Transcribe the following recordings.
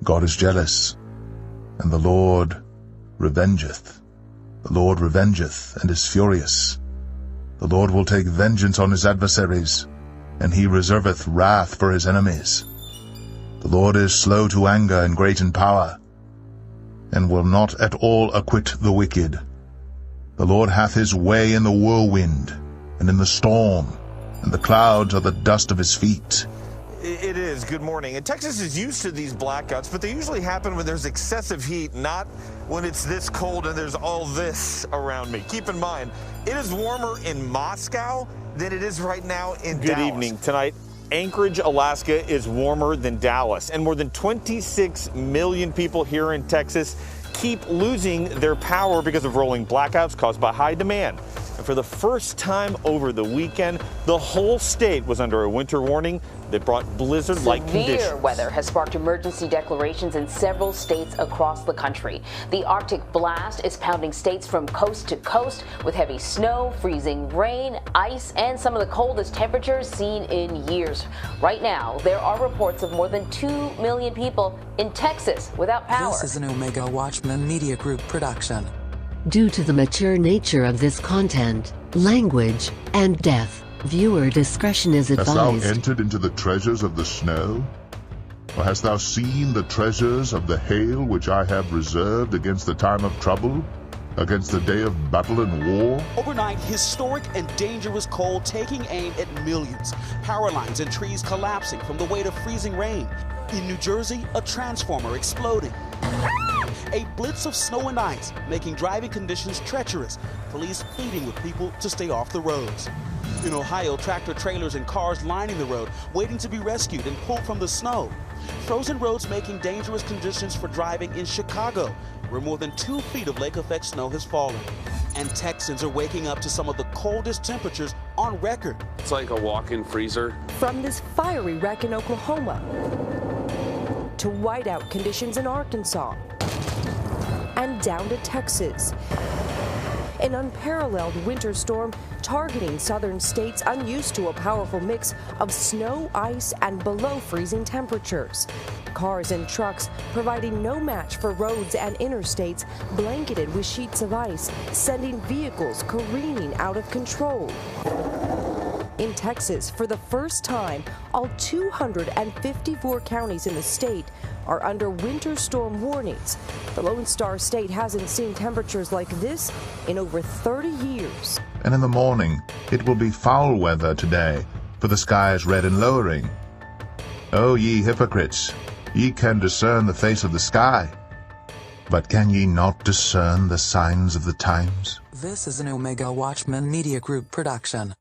God is jealous, and the Lord revengeth. The Lord revengeth and is furious. The Lord will take vengeance on his adversaries, and he reserveth wrath for his enemies. The Lord is slow to anger and great in power, and will not at all acquit the wicked. The Lord hath his way in the whirlwind, and in the storm, and the clouds are the dust of his feet. It is. Good morning. And Texas is used to these blackouts, but they usually happen when there's excessive heat, not when it's this cold and there's all this around me. Keep in mind, it is warmer in Moscow than it is right now in Dallas. Good evening. Tonight, Anchorage, Alaska is warmer than Dallas, and more than 26 million people here in Texas keep losing their power because of rolling blackouts caused by high demand. And for the first time over the weekend, the whole state was under a winter warning that brought blizzard-like conditions. Severe weather has sparked emergency declarations in several states across the country. The Arctic blast is pounding states from coast to coast with heavy snow, freezing rain, ice, and some of the coldest temperatures seen in years. Right now, there are reports of more than 2 million people in Texas without power. This is an Omega Watchman Media Group production. Due to the mature nature of this content, language, and depth, viewer discretion is advised. Hast thou entered into the treasures of the snow? Or hast thou seen the treasures of the hail which I have reserved against the time of trouble, against the day of battle and war? Overnight, historic and dangerous cold taking aim at millions. Power lines and trees collapsing from the weight of freezing rain. In New Jersey, a transformer exploding. A blitz of snow and ice, making driving conditions treacherous. Police pleading with people to stay off the roads. In Ohio, tractor trailers and cars lining the road, waiting to be rescued and pulled from the snow. Frozen roads making dangerous conditions for driving in Chicago, where more than 2 feet of lake-effect snow has fallen. And Texans are waking up to some of the coldest temperatures on record. It's like a walk-in freezer. From this fiery wreck in Oklahoma to whiteout conditions in Arkansas and down to Texas. An unparalleled winter storm targeting southern states unused to a powerful mix of snow, ice, and below freezing temperatures. Cars and trucks providing no match for roads and interstates blanketed with sheets of ice, sending vehicles careening out of control. In Texas, for the first time, all 254 counties in the state are under winter storm warnings. The Lone Star State hasn't seen temperatures like this in over 30 years. And in the morning, it will be foul weather today, for the sky is red and lowering. O ye hypocrites, ye can discern the face of the sky, but can ye not discern the signs of the times? This is an Omega Watchman Media Group production.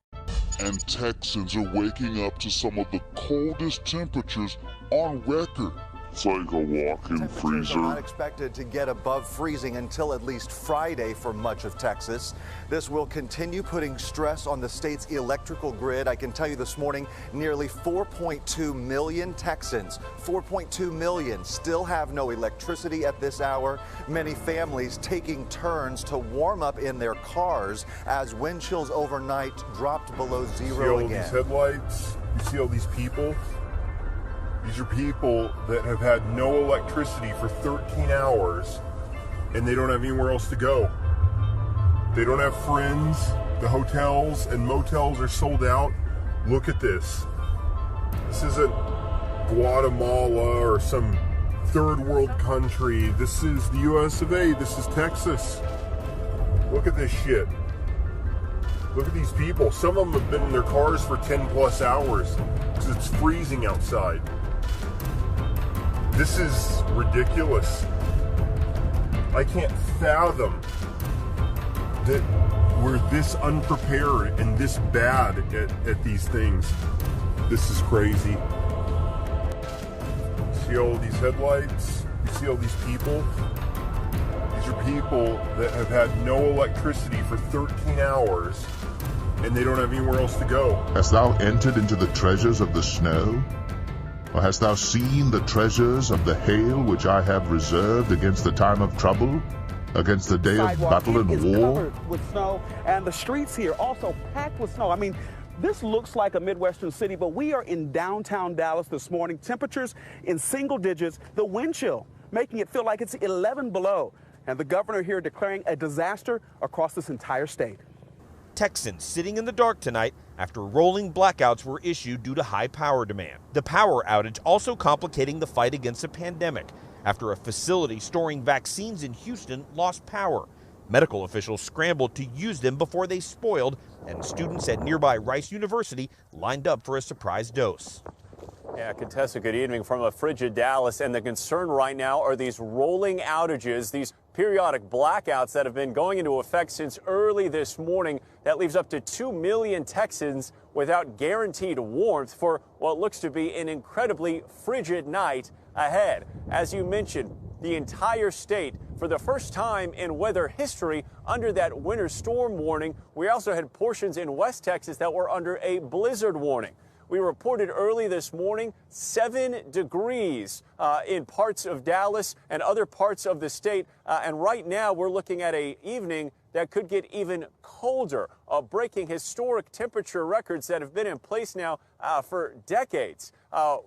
And Texans are waking up to some of the coldest temperatures on record. It's like a walk-in freezer. Are not expected to get above freezing until at least Friday for much of Texas. This will continue putting stress on the state's electrical grid. I can tell you this morning, nearly 4.2 million Texans, 4.2 million, still have no electricity at this hour. Many families taking turns to warm up in their cars as wind chills overnight dropped below zero again. You see all these headlights? You see all these people? These are people that have had no electricity for 13 hours, and they don't have anywhere else to go. They don't have friends. The hotels and motels are sold out. Look at this. This isn't Guatemala or some third world country. This is the US of A. This is Texas. Look at this shit. Look at these people. Some of them have been in their cars for 10 plus hours because it's freezing outside. This is ridiculous. I can't fathom that we're this unprepared and this bad at these things. This is crazy. See all these headlights? You see all these people? These are people that have had no electricity for 13 hours, and they don't have anywhere else to go. Hast thou entered into the treasures of the snow? Or hast thou seen the treasures of the hail which I have reserved against the time of trouble, against the day of battle and war? Covered with snow, and the streets here also packed with snow. I mean, This looks like a Midwestern city, but we are in downtown Dallas this morning. Temperatures in single digits, the wind chill making it feel like it's 11 below. And the governor here declaring a disaster across this entire state. Texans sitting in the dark tonight after rolling blackouts were issued due to high power demand. The power outage also complicating the fight against the pandemic after a facility storing vaccines in Houston lost power. Medical officials scrambled to use them before they spoiled, and students at nearby Rice University lined up for a surprise dose. Yeah, Contessa, good evening from a frigid Dallas. And the concern right now are these rolling outages, these periodic blackouts that have been going into effect since early this morning. That leaves up to 2 million Texans without guaranteed warmth for what looks to be an incredibly frigid night ahead. As you mentioned, the entire state, for the first time in weather history, under that winter storm warning. We also had portions in West Texas that were under a blizzard warning. We reported early this morning 7 degrees in parts of Dallas and other parts of the state. And right now we're looking at an evening that could get even colder, breaking historic temperature records that have been in place now for decades.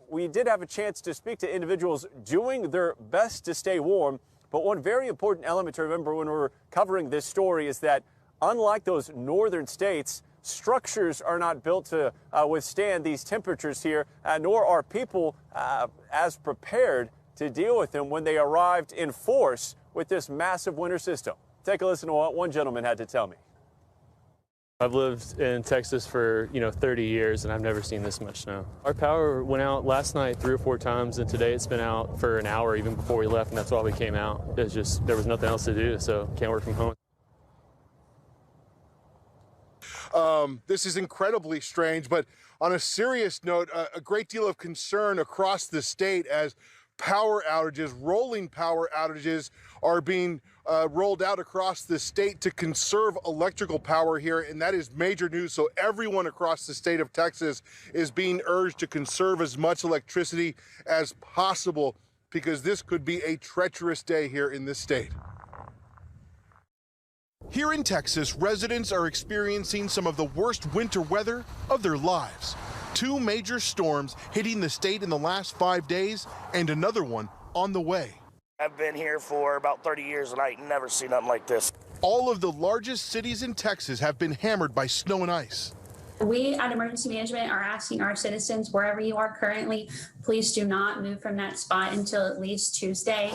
We did have a chance to speak to individuals doing their best to stay warm. But one very important element to remember when we're covering this story is that unlike those northern states, structures are not built to withstand these temperatures here, nor are people as prepared to deal with them when they arrived in force with this massive winter system. Take a listen to what one gentleman had to tell me. I've lived in Texas for 30 years, and I've never seen this much snow. Our power went out last night 3 or 4 times, and today it's been out for an hour even before we left, and that's why we came out. It's just there was nothing else to do, so can't work from home. This is incredibly strange, but on a serious note, a great deal of concern across the state as power outages, rolling power outages are being rolled out across the state to conserve electrical power here, and that is major news. So everyone across the state of Texas is being urged to conserve as much electricity as possible because this could be a treacherous day here in this state. Here in Texas, residents are experiencing some of the worst winter weather of their lives. 2 major storms hitting the state in the last 5 days and another one on the way. I've been here for about 30 years and I ain't never seen nothing like this. All of the largest cities in Texas have been hammered by snow and ice. We at Emergency Management are asking our citizens, wherever you are currently, please do not move from that spot until at least Tuesday.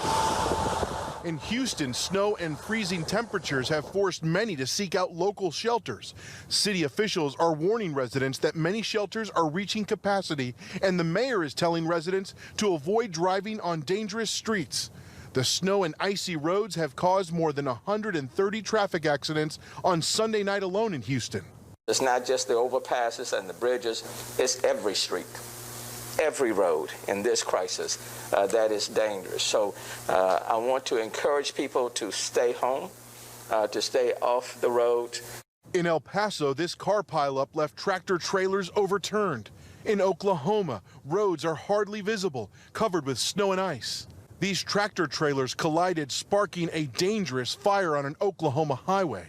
In Houston, snow and freezing temperatures have forced many to seek out local shelters. City officials are warning residents that many shelters are reaching capacity, and the mayor is telling residents to avoid driving on dangerous streets. The snow and icy roads have caused more than 130 traffic accidents on Sunday night alone in Houston. It's not just the overpasses and the bridges, it's every street, every road in this crisis that is dangerous. So I want to encourage people to stay home, to stay off the road. In El Paso, this car pileup left tractor trailers overturned. In Oklahoma, roads are hardly visible, covered with snow and ice. These tractor trailers collided, sparking a dangerous fire on an Oklahoma highway.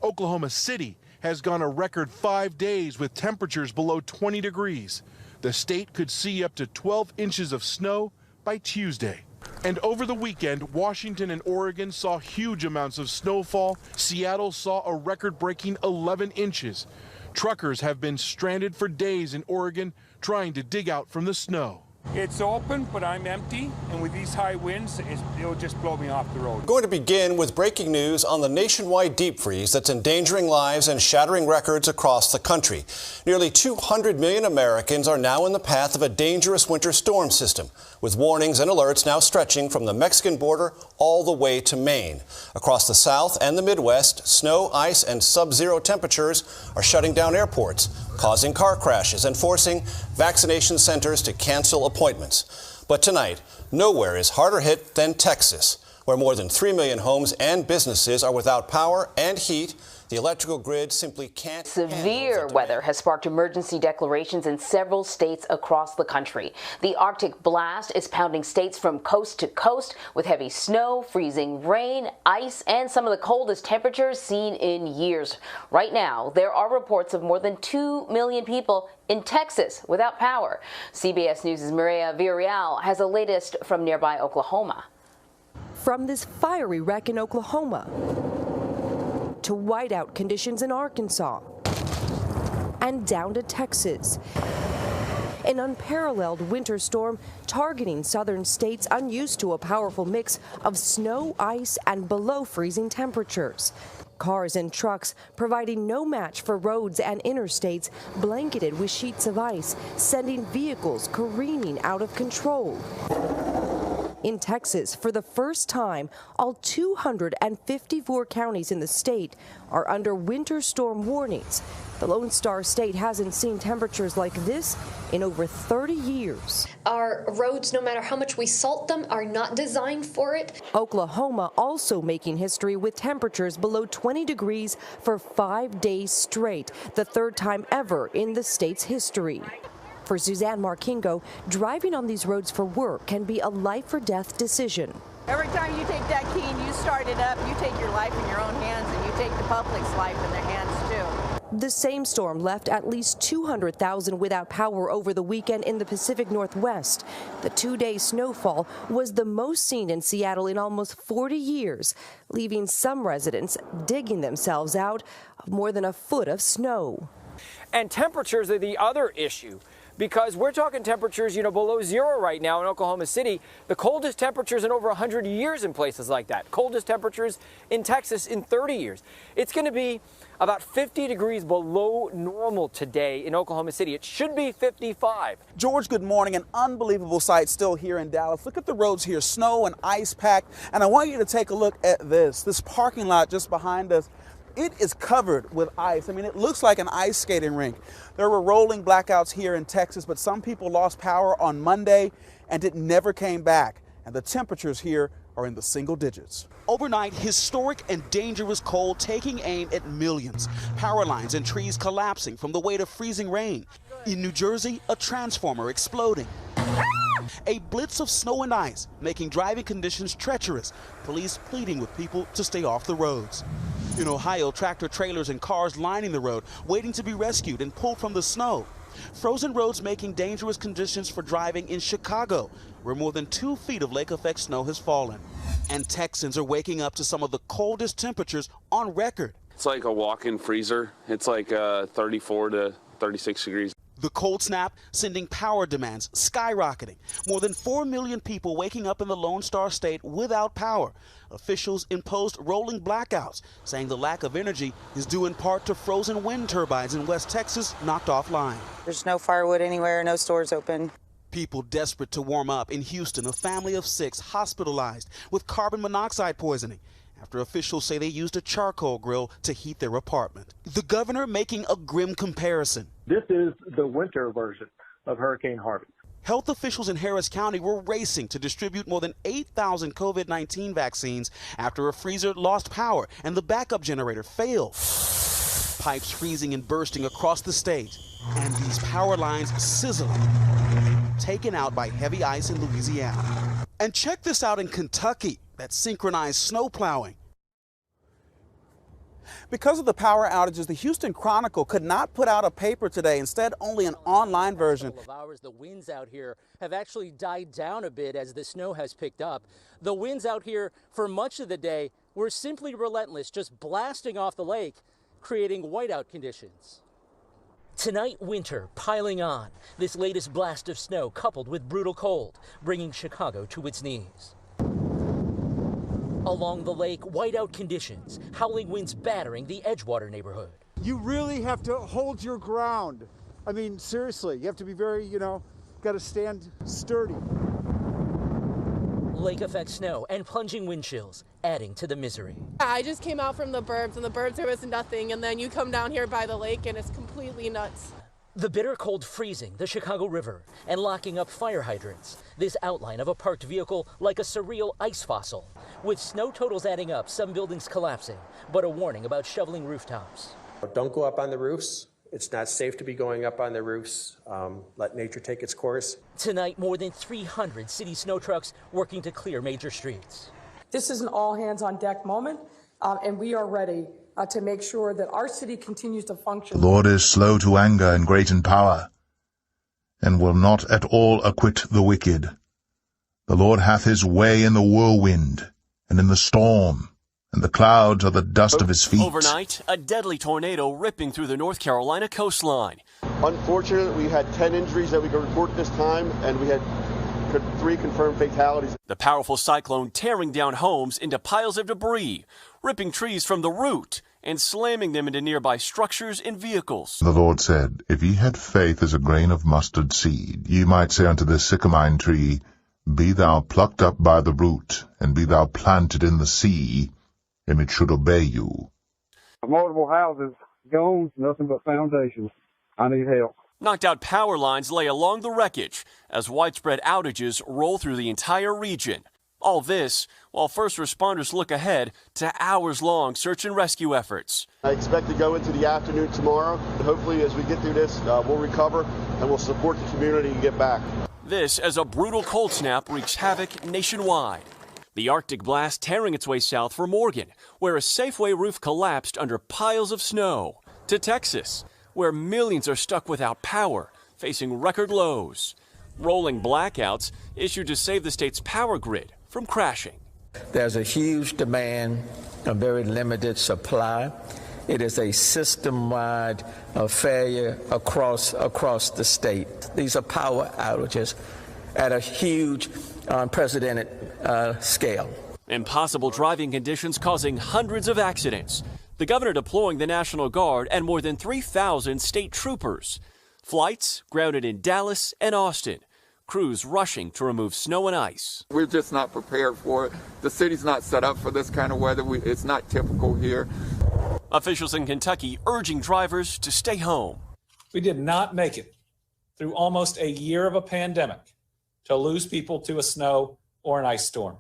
Oklahoma City has gone a record 5 days with temperatures below 20 degrees. The state could see up to 12 inches of snow by Tuesday. And over the weekend, Washington and Oregon saw huge amounts of snowfall. Seattle saw a record-breaking 11 inches. Truckers have been stranded for days in Oregon trying to dig out from the snow. It's open, but I'm empty, and with these high winds, it'll just blow me off the road. We're going to begin with breaking news on the nationwide deep freeze that's endangering lives and shattering records across the country. Nearly 200 million Americans are now in the path of a dangerous winter storm system, with warnings and alerts now stretching from the Mexican border all the way to Maine. Across the South and the Midwest, snow, ice, and sub-zero temperatures are shutting down airports, causing car crashes and forcing vaccination centers to cancel appointments. But tonight, nowhere is harder hit than Texas, where more than 3 million homes and businesses are without power and heat The electrical grid simply can't Severe weather has sparked emergency declarations in several states across the country. The Arctic blast is pounding states from coast to coast with heavy snow, freezing rain, ice, and some of the coldest temperatures seen in years. Right now, there are reports of more than 2 million people in Texas without power. CBS News' Maria Villarreal has the latest from nearby Oklahoma. From this fiery wreck in Oklahoma to whiteout conditions in Arkansas and down to Texas. An unparalleled winter storm targeting southern states unused to a powerful mix of snow, ice, and below freezing temperatures. Cars and trucks providing no match for roads and interstates blanketed with sheets of ice, sending vehicles careening out of control. In Texas, for the first time, all 254 counties in the state are under winter storm warnings. The Lone Star State hasn't seen temperatures like this in over 30 years. Our roads, no matter how much we salt them, are not designed for it. Oklahoma also making history with temperatures below 20 degrees for 5 days straight, the third time ever in the state's history. For Suzanne Markingo, driving on these roads for work can be a life-or-death decision. Every time you take that key and you start it up, you take your life in your own hands, and you take the public's life in their hands, too. The same storm left at least 200,000 without power over the weekend in the Pacific Northwest. The 2-day snowfall was the most seen in Seattle in almost 40 years, leaving some residents digging themselves out of more than a foot of snow. And temperatures are the other issue, because we're talking temperatures, below zero right now in Oklahoma City. The coldest temperatures in over 100 years in places like that. Coldest temperatures in Texas in 30 years. It's going to be about 50 degrees below normal today in Oklahoma City. It should be 55. George, good morning. An unbelievable sight still here in Dallas. Look at the roads here, snow and ice packed. And I want you to take a look at this parking lot just behind us. It is covered with ice. I mean, it looks like an ice skating rink. There were rolling blackouts here in Texas, but some people lost power on Monday and it never came back. And the temperatures here are in the single digits. Overnight, historic and dangerous cold taking aim at millions. Power lines and trees collapsing from the weight of freezing rain. In New Jersey, a transformer exploding. A blitz of snow and ice making driving conditions treacherous. Police pleading with people to stay off the roads. In Ohio, tractor trailers and cars lining the road, waiting to be rescued and pulled from the snow. Frozen roads making dangerous conditions for driving in Chicago, where more than 2 feet of lake-effect snow has fallen. And Texans are waking up to some of the coldest temperatures on record. It's like a walk-in freezer. It's like 34 to 36 degrees. The cold snap sending power demands skyrocketing. More than 4 million people waking up in the Lone Star State without power. Officials imposed rolling blackouts, saying the lack of energy is due in part to frozen wind turbines in West Texas knocked offline. There's no firewood anywhere, no stores open. People desperate to warm up. In Houston, a family of 6 hospitalized with carbon monoxide poisoning after officials say they used a charcoal grill to heat their apartment. The governor making a grim comparison. This is the winter version of Hurricane Harvey. Health officials in Harris County were racing to distribute more than 8,000 COVID-19 vaccines after a freezer lost power and the backup generator failed. Pipes freezing and bursting across the state, and these power lines sizzling, taken out by heavy ice in Louisiana. And check this out in Kentucky, that synchronized snow plowing. Because of the power outages, the Houston Chronicle could not put out a paper today, instead only an online version. The winds out here have actually died down a bit as the snow has picked up. The winds out here for much of the day were simply relentless, just blasting off the lake, creating whiteout conditions. Tonight, winter piling on. This latest blast of snow coupled with brutal cold, bringing Chicago to its knees. Along the lake, whiteout conditions, howling winds battering the Edgewater neighborhood. You really have to hold your ground. I mean, seriously, you have to be very, got to stand sturdy. Lake effect snow and plunging wind chills adding to the misery. I just came out from the burbs, and the burbs there was nothing, and then you come down here by the lake and it's completely nuts. The bitter cold freezing the Chicago River and locking up fire hydrants. This outline of a parked vehicle like a surreal ice fossil. With snow totals adding up, some buildings collapsing, but a warning about shoveling rooftops. Don't go up on the roofs. It's not safe to be going up on the roofs. Let nature take its course. Tonight, more than 300 city snow trucks working to clear major streets. This is an all-hands-on-deck moment, and we are ready to make sure that our city continues to function. The Lord is slow to anger and great in power, and will not at all acquit the wicked. The Lord hath his way in the whirlwind, and in the storm, and the clouds are the dust of his feet. Overnight, a deadly tornado ripping through the North Carolina coastline. Unfortunately, we had 10 injuries that we could report this time, and we had 3 confirmed fatalities. The powerful cyclone tearing down homes into piles of debris, ripping trees from the root, and slamming them into nearby structures and vehicles. The Lord said, If ye had faith as a grain of mustard seed, ye might say unto this sycamine tree, Be thou plucked up by the root, and be thou planted in the sea, and it should obey you. Multiple houses gone, nothing but foundations. I need help. Knocked out power lines lay along the wreckage as widespread outages roll through the entire region. All this while first responders look ahead to hours-long search and rescue efforts. I expect to go into the afternoon tomorrow. Hopefully, as we get through this, we'll recover and we'll support the community and get back. This as a brutal cold snap wreaks havoc nationwide. The Arctic blast tearing its way south for Morgan, where a Safeway roof collapsed under piles of snow, to Texas, where millions are stuck without power, facing record lows. Rolling blackouts issued to save the state's power grid from crashing. There's a huge demand, a very limited supply. It is a system-wide failure across the state. These are power outages at a huge, unprecedented scale. Impossible driving conditions causing hundreds of accidents. The governor deploying the National Guard and more than 3,000 state troopers. Flights grounded in Dallas and Austin. Crews rushing to remove snow and ice. We're just not prepared for it. The city's not set up for this kind of weather. It's not typical here. Officials in Kentucky urging drivers to stay home. We did not make it through almost a year of a pandemic to lose people to a snow or an ice storm.